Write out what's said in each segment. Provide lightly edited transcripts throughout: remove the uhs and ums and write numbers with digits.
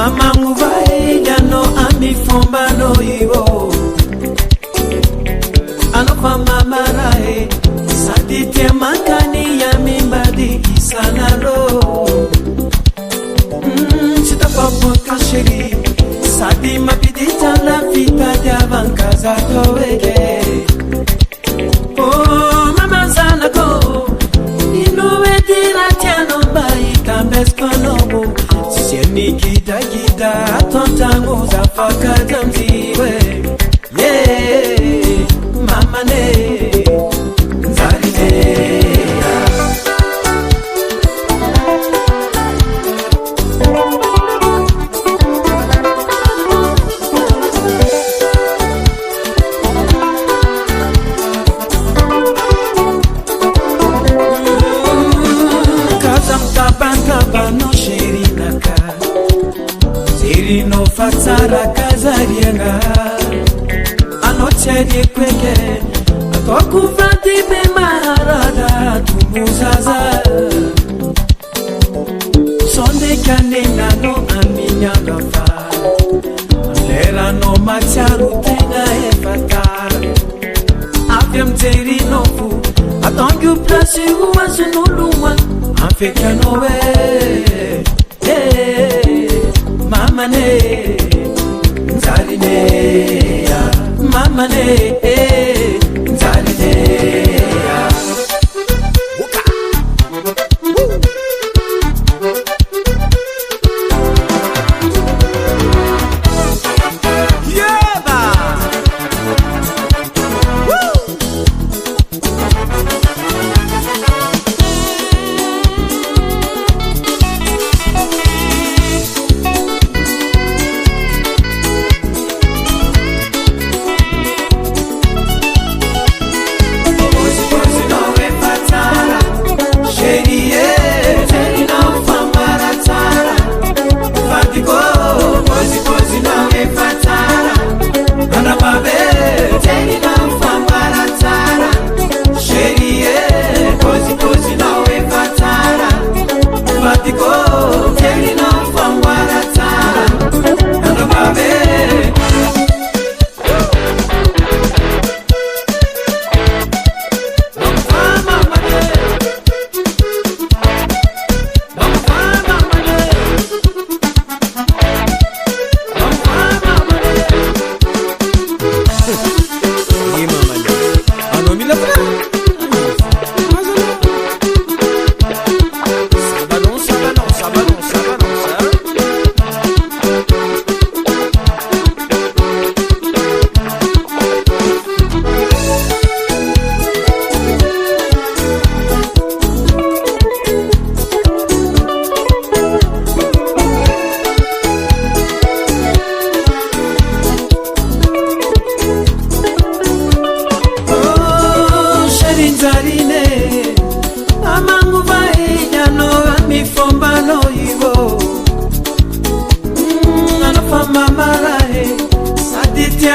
amanguvai yano amifombano iwo anofa mamarae sadite makani ya mimbadi isanalo chitapapoka sheri sadi mapidita la fita diavankaza toweke oh mama zanako inowe diratiano bai kambeskonobo sieni gida gida tontango zafaka jamziwe yeah mama ne no fatsara kazarienga anocheri kweke atokuvati be marada tumuzaza sonde kanena no aminyanga fa lera no macharu tenga efaka avyam teri no fu atongu plasi huwa sunuluma afeka no we mama ne nzarine ya mama ne nzarine ya buka yeba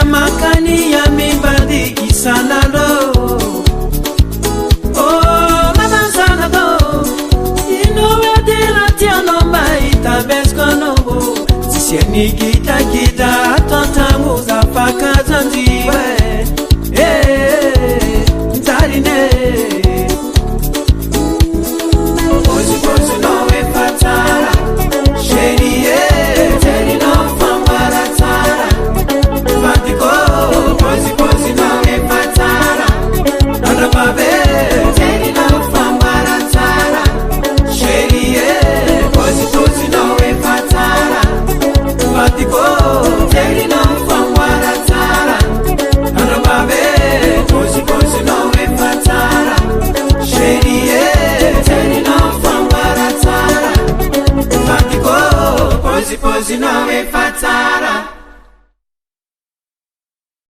makani ya mimbadi kisanalo